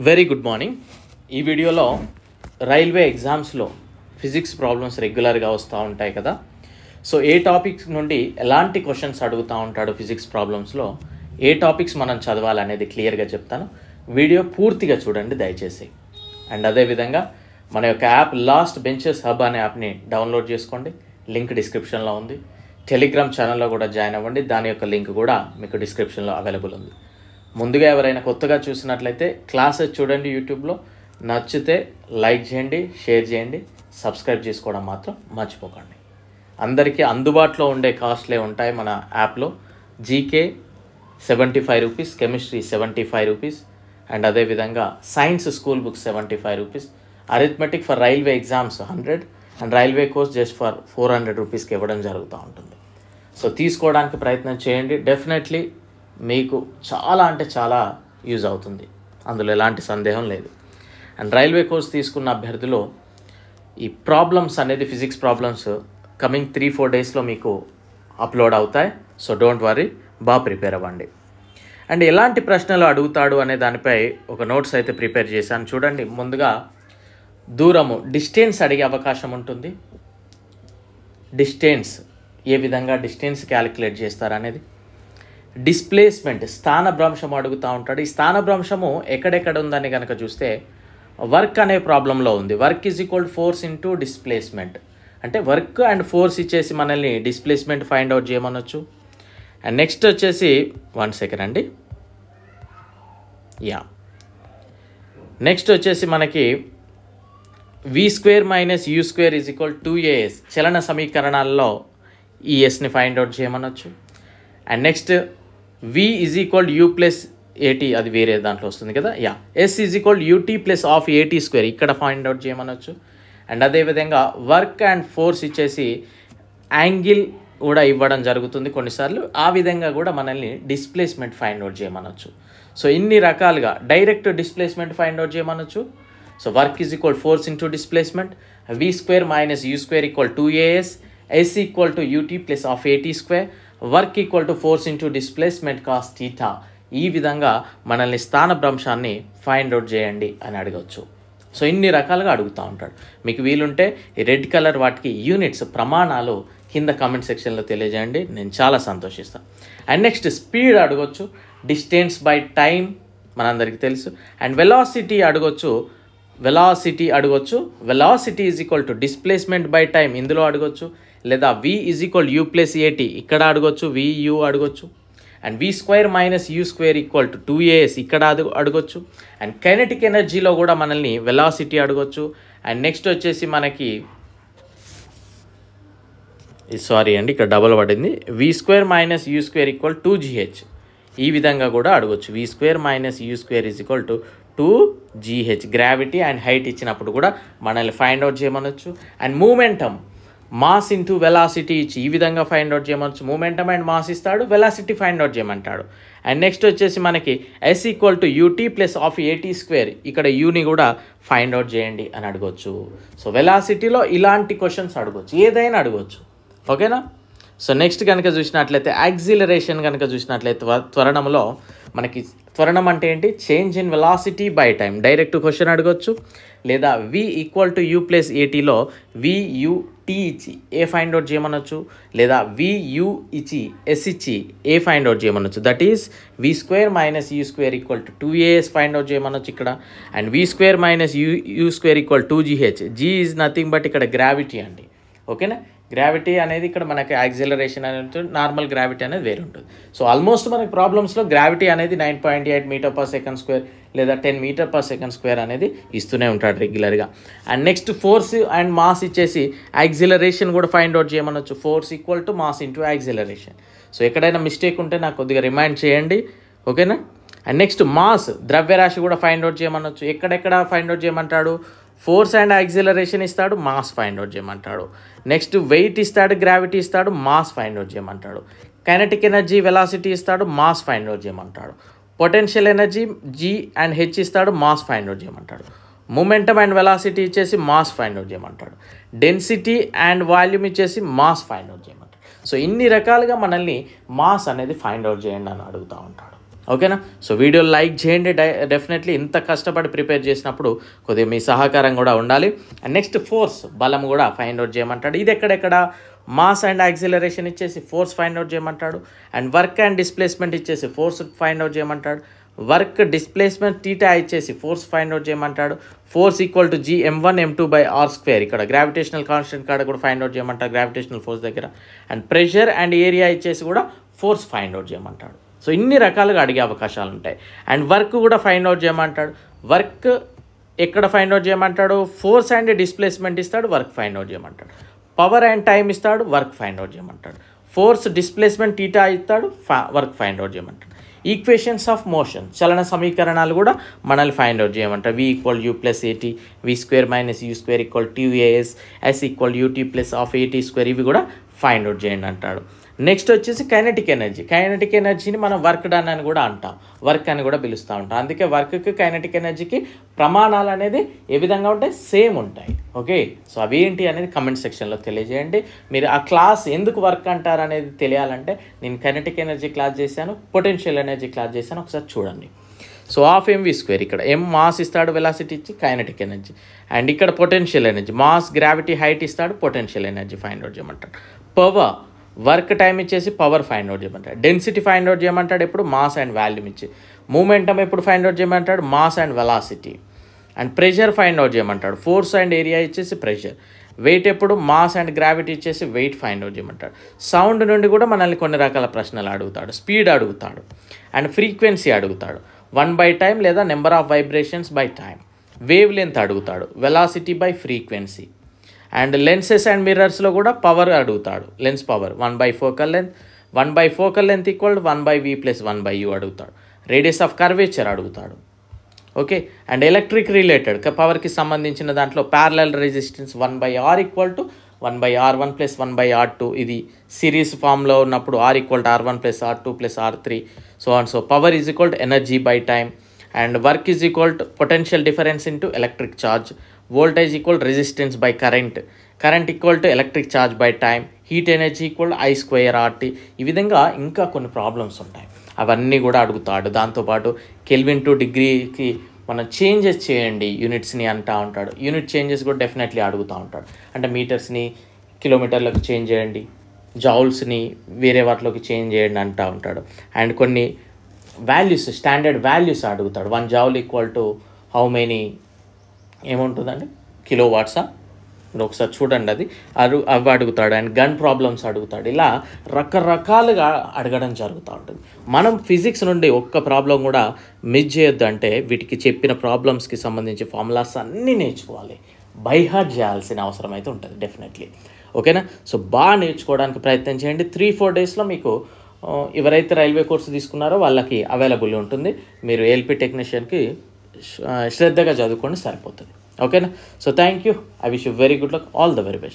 Very good morning. ఈ వీడియోలో railway ఎగ్జామ్స్లో ఫిజిక్స్ ప్రాబ్లమ్స్ రెగ్యులర్గా వస్తూ ఉంటాయి కదా. సో ఏ టాపిక్స్ నుండి ఎలాంటి క్వశ్చన్స్ అడుగుతూ ఉంటాడు ఫిజిక్స్ ప్రాబ్లమ్స్లో, ఏ టాపిక్స్ మనం చదవాలనేది క్లియర్గా చెప్తాను. వీడియో పూర్తిగా చూడండి దయచేసి. అండ్ అదేవిధంగా మన యొక్క యాప్ లాస్ట్ బెంచెస్ హబ్ అనే యాప్ని డౌన్లోడ్ చేసుకోండి, లింక్ డిస్క్రిప్షన్లో ఉంది. టెలిగ్రామ్ ఛానల్లో కూడా జాయిన్ అవ్వండి, దాని యొక్క లింక్ కూడా మీకు డిస్క్రిప్షన్లో అవైలబుల్ ఉంది. ముందుగా ఎవరైనా కొత్తగా చూసినట్లయితే క్లాసెస్ చూడండి యూట్యూబ్లో, నచ్చితే లైక్ చేయండి, షేర్ చేయండి, సబ్స్క్రైబ్ చేసుకోవడం మాత్రం మర్చిపోకండి. అందరికీ అందుబాటులో ఉండే కాస్ట్లే ఉంటాయి మన యాప్లో. GK 75 rupees, chemistry 75 rupees, and అదేవిధంగా science school books 75 rupees, arithmetic for railway exams 100 and railway course just for 400 రూపీస్కి ఇవ్వడం జరుగుతూ ఉంటుంది. సో తీసుకోవడానికి ప్రయత్నం చేయండి. డెఫినెట్లీ మీకు చాలా అంటే చాలా యూజ్ అవుతుంది, అందులో ఎలాంటి సందేహం లేదు. అండ్ రైల్వే కోర్స్ తీసుకున్న అభ్యర్థులు ఈ ప్రాబ్లమ్స్ అనేది ఫిజిక్స్ ప్రాబ్లమ్స్ కమింగ్ 3-4 డేస్లో మీకు అప్లోడ్ అవుతాయి. సో డోంట్ వరీ, బాగా ప్రిపేర్ అవ్వండి. అండ్ ఎలాంటి ప్రశ్నలు అడుగుతాడు అనే దానిపై ఒక నోట్స్ అయితే ప్రిపేర్ చేశాను. చూడండి, ముందుగా దూరము డిస్టెన్స్ అడిగే అవకాశం ఉంటుంది. డిస్టెన్స్ ఏ విధంగా డిస్టెన్స్ క్యాలిక్యులేట్ చేస్తారనేది. డిస్ప్లేస్మెంట్ స్థానభ్రంశం అడుగుతూ ఉంటాడు. ఈ స్థానభ్రంశము ఎక్కడెక్కడ ఉందని కనుక చూస్తే వర్క్ అనే ప్రాబ్లంలో ఉంది. Work is equal force into displacement, అంటే వర్క్ అండ్ ఫోర్స్ ఇచ్చేసి మనల్ని డిస్ప్లేస్మెంట్ ఫైండ్ అవుట్ చేయమనొచ్చు. అండ్ నెక్స్ట్ వచ్చేసి 1 సెకండ్ అండి, నెక్స్ట్ వచ్చేసి మనకి v² - u² is equal 2as చలన సమీకరణాల్లో ఈ ఎస్ని ఫైండ్ అవుట్ చేయమనొచ్చు. And next v is equal u plus at, అది వేరే దాంట్లో వస్తుంది కదా. s is equal ut plus half at² ఇక్కడ ఫైండ్ అవుట్ చేయమనొచ్చు. అండ్ అదేవిధంగా వర్క్ అండ్ ఫోర్స్ ఇచ్చేసి యాంగిల్ కూడా ఇవ్వడం జరుగుతుంది కొన్నిసార్లు. ఆ విధంగా కూడా మనల్ని డిస్ప్లేస్మెంట్ ఫైండ్ అవుట్ చేయమనొచ్చు. సో ఇన్ని రకాలుగా డైరెక్ట్ డిస్ప్లేస్మెంట్ ఫైండ్ అవుట్ చేయమనొచ్చు. So work is equal force into displacement, v² - u² equal 2as, s equal to ut plus half at², work equal to force into displacement cos theta. ఈ విధంగా మనల్ని స్థానభ్రంశాన్ని find out చేయండి అని అడగవచ్చు. So ఇన్ని రకాలుగా అడుగుతూ ఉంటాడు. మీకు వీలుంటే ఈ రెడ్ కలర్ వాటికి యూనిట్స్ ప్రమాణాలు కింద కామెంట్ సెక్షన్లో తెలియజేయండి, నేను చాలా సంతోషిస్తాను. అండ్ నెక్స్ట్ స్పీడ్ అడగొచ్చు, డిస్టెన్స్ బై టైం మనందరికీ తెలుసు. అండ్ వెలాసిటీ అడగొచ్చు, velocity is equal to displacement by time ఇందులో అడగొచ్చు. లేదా v is equal u plus at ఇక్కడ అడగొచ్చు, vu అడగొచ్చు. And v² - u² equal to 2as ఇక్కడ అడగొచ్చు. అండ్ కైనెటిక్ ఎనర్జీలో కూడా మనల్ని వెలాసిటీ అడగొచ్చు. అండ్ నెక్స్ట్ వచ్చేసి మనకి ఇక్కడ డబుల్ పడింది, v² - u² ఈక్వల్ 2gh ఈ విధంగా కూడా అడగొచ్చు. v² - u² is equal to 2gh gravity and height ఇచ్చినప్పుడు కూడా మనల్ని ఫైండ్ అవుట్ చేయమనొచ్చు. And momentum mass into velocity ఇచ్చి ఈ విధంగా ఫైండ్ అవుట్ చేయమనొచ్చు. మూమెంటమ్ అండ్ మాస్ ఇస్తాడు, వెలాసిటీ ఫైండ్ అవుట్ చేయమంటాడు. అండ్ నెక్స్ట్ వచ్చేసి మనకి s equal to ut plus half at² ఇక్కడ యూని కూడా ఫైండ్ అవుట్ చేయండి అని అడగొచ్చు. సో వెలాసిటీలో ఇలాంటి క్వశ్చన్స్ అడగొచ్చు, ఏదైనా అడగొచ్చు, ఓకేనా. సో నెక్స్ట్ కనుక చూసినట్లయితే యాక్సిలరేషన్ కనుక చూసినట్లయితే త్వరణంలో మనకి త్వరణం అంటే ఏంటి, change in velocity by time, direct question అడగొచ్చు. లేదా v equal to u plus atలో vut ఇచ్చి ఏ ఫైండ్ అవుట్ చేయమనొచ్చు. లేదా vu ఇచ్చి s ఇచ్చి ఏ ఫైండ్ అవుట్ చేయమనొచ్చు. That is v² - u² equal to 2as find out చేయమనొచ్చు ఇక్కడ. And v² - u² equal 2gh, g is nothing but ఇక్కడ గ్రావిటీ అండి, ఓకేనా. గ్రావిటీ అనేది ఇక్కడ మనకి యాక్సిలరేషన్ అనేది, నార్మల్ గ్రావిటీ అనేది వేరు ఉంటుంది. సో ఆల్మోస్ట్ మనకి ప్రాబ్లమ్స్లో గ్రావిటీ అనేది 9.8 m/s² లేదా 10 m/s² అనేది ఇస్తూనే ఉంటాడు రెగ్యులర్గా. And next force and mass ఇచ్చేసి యాక్సిలరేషన్ కూడా ఫైండ్ అవుట్ చేయమనొచ్చు. Force equal to mass into acceleration. So ఎక్కడైనా మిస్టేక్ ఉంటే నాకు కొద్దిగా రిమైండ్ చేయండి, ఓకేనా. అండ్ నెక్స్ట్ మాస్ ద్రవ్యరాశి కూడా ఫైండ్ అవుట్ చేయమనొచ్చు. ఎక్కడెక్కడ ఫైండ్ అవుట్ చేయమంటాడు, ఫోర్స్ అండ్ యాక్సిలరేషన్ ఇస్తాడు, మాస్ ఫైండ్ అవుట్ చేయమంటాడు. నెక్స్ట్ వెయిట్ ఇస్తాడు, గ్రావిటీ ఇస్తాడు, మాస్ ఫైండ్ అవుట్ చేయమంటాడు. కైనెటిక్ ఎనర్జీ వెలాసిటీ ఇస్తాడు, మాస్ ఫైండ్ అవుట్ చేయమంటాడు. Potential energy g and h ఇస్తాడు, మాస్ ఫైండ్ అవుట్ చేయమంటాడు. మూమెంటమ్ అండ్ వెలాసిటీ ఇచ్చేసి మాస్ ఫైండ్ అవుట్ చేయమంటాడు. డెన్సిటీ అండ్ వాల్యూమ్ ఇచ్చేసి మాస్ ఫైండ్ అవుట్ చేయమంటాడు. సో ఇన్ని రకాలుగా మనల్ని మాస్ అనేది ఫైండ్ అవుట్ చేయండి అని అడుగుతూ ఉంటాడు. ఓకేనా. సో వీడియో లైక్ చేయండి. డెఫినెట్లీ ఇంత కష్టపడి ప్రిపేర్ చేసినప్పుడు కొద్దిగా మీ సహకారం కూడా ఉండాలి. అండ్ నెక్స్ట్ ఫోర్స్, బలం కూడా ఫైండ్ అవుట్ చేయమంటాడు. ఇది ఎక్కడెక్కడ మాస్ అండ్ యాక్సిలరేషన్ ఇచ్చేసి ఫోర్స్ ఫైండ్ అవుట్ చేయమంటాడు. అండ్ వర్క్ అండ్ డిస్ప్లేస్మెంట్ ఇచ్చేసి ఫోర్స్ ఫైండ్ అవుట్ చేయమంటాడు. వర్క్ డిస్ప్లేస్మెంట్ టీటా ఇచ్చేసి ఫోర్స్ ఫైండ్ అవుట్ చేయమంటాడు. Force equal to G m1 m2/r². ఇక్కడ గ్రావిటేషనల్ కాన్స్టెంట్ కాడ కూడా ఫైండ్ అవుట్ చేయమంటాడు గ్రావిటేషనల్ ఫోర్స్ దగ్గర. అండ్ ప్రెషర్ అండ్ ఏరియా ఇచ్చేసి కూడా ఫోర్స్ ఫైండ్ అవుట్ చేయమంటాడు. సో ఇన్ని రకాలుగా అడిగే అవకాశాలు ఉంటాయి. అండ్ వర్క్ కూడా ఫైండ్ అవుట్ చేయమంటాడు. వర్క్ ఎక్కడ ఫైండ్ అవుట్ చేయమంటాడు, ఫోర్స్ అండ్ డిస్ప్లేస్మెంట్ ఇస్తాడు, వర్క్ ఫైండ్ అవుట్ చేయమంటాడు. పవర్ అండ్ టైం ఇస్తాడు, వర్క్ ఫైండ్ అవుట్ చేయమంటాడు. ఫోర్స్ డిస్ప్లేస్మెంట్ టీటా ఇస్తాడు, వర్క్ ఫైండ్ అవుట్ చేయమంటాడు. ఈక్వేషన్స్ ఆఫ్ మోషన్, చలన సమీకరణాలు కూడా మనల్ని ఫైండ్ అవుట్ చేయమంటారు. v = u + at, v² - u² = 2as, s = ut + of at². ఇవి కూడా ఫైండ్ అవుట్ చేయండి అంటాడు. నెక్స్ట్ వచ్చేసి కైనెటిక్ ఎనర్జీ. కైనెటిక్ ఎనర్జీని మనం వర్క్ డన్ అని కూడా అంటాం, వర్క్ అని కూడా పిలుస్తూ ఉంటాం. అందుకే వర్క్కి కైనెటిక్ ఎనర్జీకి ప్రమాణాలు అనేది ఏ విధంగా ఉంటాయి, సేమ్ ఉంటాయి. ఓకే, సో అవి ఏంటి అనేది కమెంట్ సెక్షన్లో తెలియజేయండి. మీరు ఆ క్లాస్ ఎందుకు వర్క్ అంటారు అనేది తెలియాలంటే నేను కైనెటిక్ ఎనర్జీ క్లాస్ చేశాను, పొటెన్షియల్ ఎనర్జీ క్లాస్ చేశాను, ఒకసారి చూడండి. సో ½ mv², ఇక్కడ m మాస్ ఇస్తాడు, వెలాసిటీ ఇచ్చి కైనెటిక్ ఎనర్జీ. అండ్ ఇక్కడ potential energy, mass gravity height ఇస్తాడు, పొటెన్షియల్ ఎనర్జీ ఫైండ్ అవుట్ చేయమంటాడు. పవర్, వర్క్ టైం ఇచ్చేసి పవర్ ఫైండ్ అవుట్ చేయమంటాడు. డెన్సిటీ ఫైండ్ అవుట్ చేయమంటాడు, ఎప్పుడు మాస్ అండ్ వాల్యూమ్ ఇచ్చి. మూమెంటం ఎప్పుడు ఫైండ్ అవుట్ చేయమంటాడు, mass and velocity. And pressure find out చేయమంటాడు, ఫోర్స్ అండ్ ఏరియా ఇచ్చేసి ప్రెషర్. వెయిట్ ఎప్పుడు మాస్ అండ్ గ్రావిటీ ఇచ్చేసి వెయిట్ ఫైండ్ అవుట్ చేయమంటాడు. సౌండ్ నుండి కూడా మనల్ని కొన్ని రకాల ప్రశ్నలు అడుగుతాడు. స్పీడ్ అడుగుతాడు అండ్ ఫ్రీక్వెన్సీ అడుగుతాడు. 1/time లేదా number of vibrations by time. Wavelength అడుగుతాడు, velocity by frequency. And lenses and మిర్రర్స్లో కూడా పవర్ అడుగుతాడు, lens power 1/focal length, 1/focal length = 1/v + 1/u అడుగుతాడు. రేడియస్ ఆఫ్ కర్వేచర్ అడుగుతాడు. ఓకే, అండ్ ఎలక్ట్రిక్ రిలేటెడ్ పవర్కి సంబంధించిన దాంట్లో parallel resistance 1/R = 1/R1 + 1/R2. ఇది series ఫామ్లో ఉన్నప్పుడు R = R1 + R2 + R3. So power = energy by time. And work = potential difference into electric charge. Voltage = resistance by current. Current = electric charge by time. Heat energy = I²RT. ఈ విధంగా ఇంకా కొన్ని problems ఉంటాయి, అవన్నీ కూడా అడుగుతాడు. దాంతోపాటు కెల్విన్ టు డిగ్రీకి మనం చేంజెస్ చేయండి యూనిట్స్ని అంటూ ఉంటాడు. యూనిట్ చేంజెస్ కూడా డెఫినెట్లీ అడుగుతూ ఉంటాడు. అంటే మీటర్స్ని కిలోమీటర్లకు చేంజ్ చేయండి, జౌల్స్ని వేరే వాటిలోకి చేంజ్ చేయండి అంటూ ఉంటాడు. అండ్ కొన్ని వాల్యూస్, స్టాండర్డ్ వాల్యూస్ అడుగుతాడు. 1 joule = హౌ మెనీ ఏముంటుందండి, కిలోవాట్సా? మీరు ఒకసారి చూడండి, అవి అడుగుతాడు. అండ్ గన్ ప్రాబ్లమ్స్ అడుగుతాడు. ఇలా రకరకాలుగా అడగడం జరుగుతూ ఉంటుంది. మనం ఫిజిక్స్ నుండి ఒక్క ప్రాబ్లం కూడా మిస్ చేయొద్దు. అంటే వీటికి చెప్పిన ప్రాబ్లమ్స్కి సంబంధించి ఫార్ములాస్ అన్నీ నేర్చుకోవాలి, బై హార్ట్ చేయాల్సిన అవసరం అయితే ఉంటుంది డెఫినెట్లీ. ఓకేనా, సో బాగా నేర్చుకోవడానికి ప్రయత్నం చేయండి. 3-4 డేస్లో మీకు ఎవరైతే రైల్వే కోర్సు తీసుకున్నారో వాళ్ళకి అవైలబుల్ ఉంటుంది. మీరు ఏఎల్పి టెక్నీషియన్కి శ్రద్ధగా చదువుకోండి, సరిపోతుంది. ఓకేనా, so thank you. I wish you very good luck, all the very best.